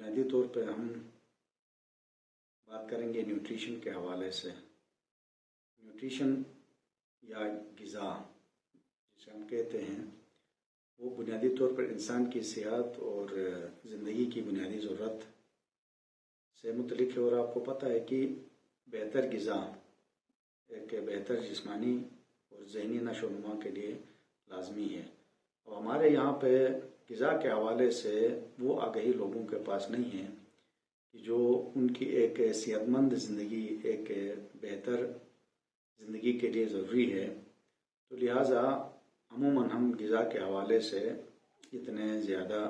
بنیادی طور پہ ہم بات کریں گے نیوٹریشن کے حوالے سے۔ نیوٹریشن یا غذا جسے ہم کہتے ہیں وہ بنیادی طور پر انسان کی صحت اور زندگی کی بنیادی ضرورت سے متعلق ہے، اور آپ کو پتہ ہے کہ بہتر غذا ایک بہتر جسمانی اور ذہنی نشو و نما کے لیے لازمی ہے۔ اور ہمارے یہاں پہ غذا کے حوالے سے وہ آگہی لوگوں کے پاس نہیں ہے کہ جو ان کی ایک صحت مند زندگی، ایک بہتر زندگی کے لیے ضروری ہے۔ تو لہٰذا عموماً ہم غذا کے حوالے سے اتنے زیادہ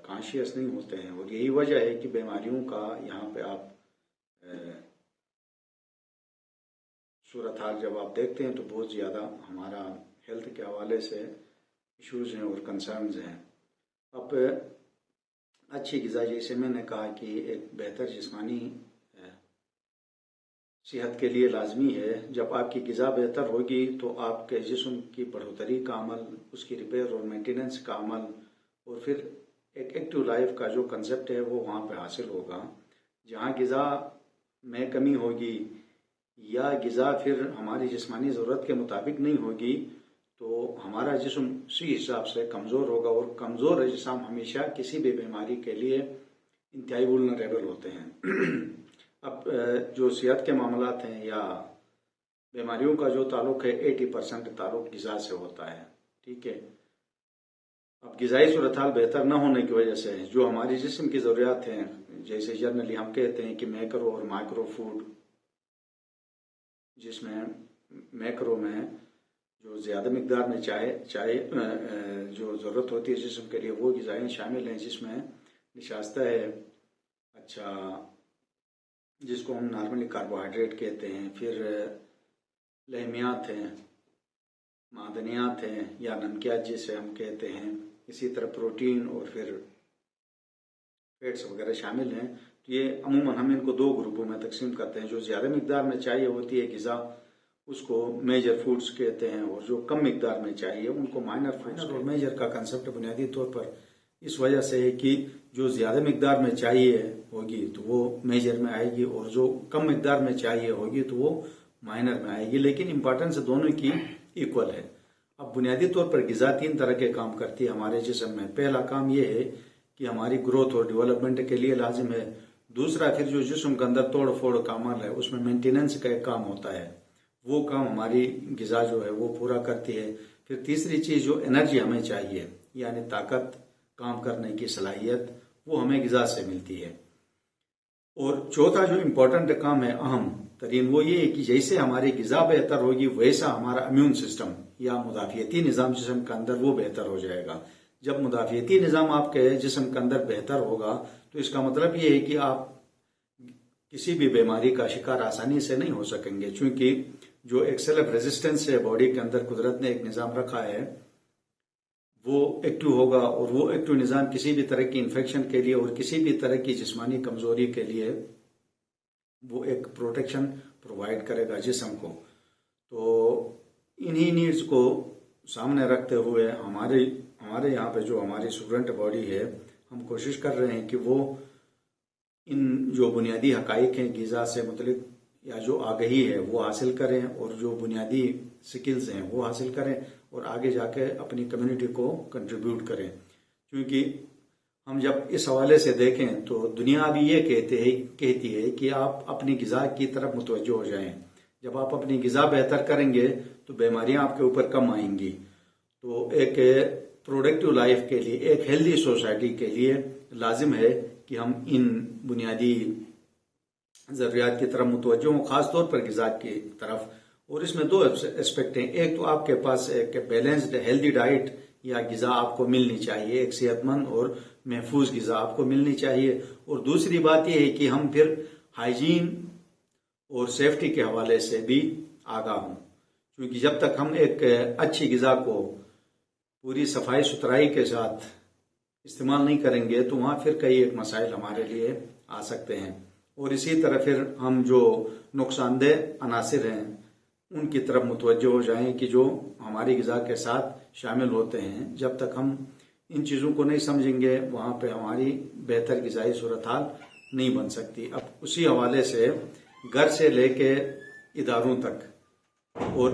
کانشیس نہیں ہوتے ہیں، اور یہی وجہ ہے کہ بیماریوں کا یہاں پہ آپ صورتحال جب آپ دیکھتے ہیں تو بہت زیادہ ہمارا ہیلتھ کے حوالے سے ایشوز ہیں اور کنسرنز ہیں۔ اب اچھی غذا، جیسے میں نے کہا کہ ایک بہتر جسمانی صحت کے لیے لازمی ہے۔ جب آپ کی غذا بہتر ہوگی تو آپ کے جسم کی بڑھوتری کا عمل، اس کی ریپیئر اور مینٹیننس کا عمل، اور پھر ایک ایکٹیو لائف کا جو کنسیپٹ ہے وہ وہاں پہ حاصل ہوگا۔ جہاں غذا میں کمی ہوگی یا غذا پھر ہماری جسمانی ضرورت کے مطابق نہیں ہوگی تو ہمارا جسم اسی حساب سے کمزور ہوگا، اور کمزور جسم ہمیشہ کسی بھی بیماری کے لیے انتہائی وولنریبل ہوتے ہیں۔ اب جو صحت کے معاملات ہیں یا بیماریوں کا جو تعلق ہے 80% تعلق غذا سے ہوتا ہے، ٹھیک ہے۔ اب غذائی صورتحال بہتر نہ ہونے کی وجہ سے جو ہماری جسم کی ضروریات ہیں، جیسے جنرلی ہم کہتے ہیں کہ میکرو اور مائکرو فوڈ، جس میں میکرو میں جو زیادہ مقدار میں چاہے جو ضرورت ہوتی ہے جسم کے لیے وہ غذائیں شامل ہیں، جس میں نشاستہ ہے، اچھا جس کو ہم نارملی کاربوہائیڈریٹ کہتے ہیں، پھر لحمیات ہیں، معدنیات ہیں یا نمکیات جسے ہم کہتے ہیں، اسی طرح پروٹین اور پھر فیٹس وغیرہ شامل ہیں۔ تو یہ عموماً ہم ان کو دو گروپوں میں تقسیم کرتے ہیں۔ جو زیادہ مقدار میں چاہیے ہوتی ہے غذا، اس کو میجر فوڈز کہتے ہیں، اور جو کم مقدار میں چاہیے ان کو مائنر فوڈز۔ اور میجر کا کنسپٹ بنیادی طور پر اس وجہ سے ہے کہ جو زیادہ مقدار میں چاہیے ہوگی تو وہ میجر میں آئے گی، اور جو کم مقدار میں چاہیے ہوگی تو وہ مائنر میں آئے گی، لیکن امپورٹنس دونوں کی ایکول ہے۔ اب بنیادی طور پر غذا تین طرح کے کام کرتی ہے ہمارے جسم میں۔ پہلا کام یہ ہے کہ ہماری گروتھ اور ڈیولپمنٹ کے لیے لازم ہے۔ دوسرا پھر جو جسم کے اندر توڑ پھوڑ کا عمل ہے اس میں مینٹیننس کا ایک کام ہوتا ہے، وہ کام ہماری غذا جو ہے وہ پورا کرتی ہے۔ پھر تیسری چیز جو انرجی ہمیں چاہیے، یعنی طاقت، کام کرنے کی صلاحیت، وہ ہمیں غذا سے ملتی ہے۔ اور چوتھا جو امپورٹنٹ کام ہے، اہم ترین، وہ یہ ہے کہ جیسے ہماری غذا بہتر ہوگی ویسا ہمارا امیون سسٹم یا مدافعتی نظام جسم کے اندر وہ بہتر ہو جائے گا۔ جب مدافعتی نظام آپ کے جسم کے اندر بہتر ہوگا تو اس کا مطلب یہ ہے کہ آپ کسی بھی بیماری کا شکار آسانی سے نہیں ہو سکیں گے، چونکہ جو ایک سیلف ریزسٹنس ہے باڈی کے اندر قدرت نے ایک نظام رکھا ہے وہ ایکٹیو ہوگا، اور وہ ایکٹیو نظام کسی بھی طرح کی انفیکشن کے لیے اور کسی بھی طرح کی جسمانی کمزوری کے لیے وہ ایک پروٹیکشن پرووائڈ کرے گا جسم کو۔ تو انہی نیڈز کو سامنے رکھتے ہوئے ہمارے یہاں پہ جو ہماری اسٹوڈنٹ باڈی ہے، ہم کوشش کر رہے ہیں کہ وہ ان جو بنیادی حقائق ہیں غذا سے متعلق یا جو آگہی ہے وہ حاصل کریں، اور جو بنیادی سکلز ہیں وہ حاصل کریں، اور آگے جا کے اپنی کمیونٹی کو کنٹریبیوٹ کریں۔ کیونکہ ہم جب اس حوالے سے دیکھیں تو دنیا ابھی یہ کہتی ہے کہ آپ اپنی غذا کی طرف متوجہ ہو جائیں۔ جب آپ اپنی غذا بہتر کریں گے تو بیماریاں آپ کے اوپر کم آئیں گی۔ تو ایک پروڈکٹیو لائف کے لیے، ایک ہیلدی سوسائٹی کے لیے لازم ہے کہ ہم ان بنیادی ضروریات کی طرف متوجہ ہوں، خاص طور پر غذا کی طرف۔ اور اس میں دو اسپیکٹ ہیں، ایک تو آپ کے پاس ایک بیلنسڈ ہیلدی ڈائٹ یا غذا آپ کو ملنی چاہیے، ایک صحت مند اور محفوظ غذا آپ کو ملنی چاہیے، اور دوسری بات یہ ہے کہ ہم پھر ہائیجین اور سیفٹی کے حوالے سے بھی آگاہ ہوں، کیونکہ جب تک ہم ایک اچھی غذا کو پوری صفائی ستھرائی کے ساتھ استعمال نہیں کریں گے تو وہاں پھر کئی ایک مسائل ہمارے لیے آ سکتے ہیں۔ اور اسی طرح پھر ہم جو نقصان دہ عناصر ہیں ان کی طرف متوجہ ہو جائیں کہ جو ہماری غذا کے ساتھ شامل ہوتے ہیں۔ جب تک ہم ان چیزوں کو نہیں سمجھیں گے وہاں پہ ہماری بہتر غذائی صورتحال نہیں بن سکتی۔ اب اسی حوالے سے گھر سے لے کے اداروں تک اور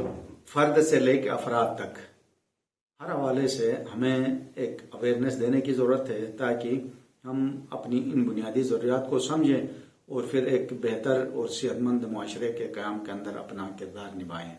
فرد سے لے کے افراد تک ہر حوالے سے ہمیں ایک اویئرنیس دینے کی ضرورت ہے تاکہ ہم اپنی ان بنیادی ضروریات کو سمجھیں اور پھر ایک بہتر اور صحت مند معاشرے کے قیام کے اندر اپنا کردار نبھائیں۔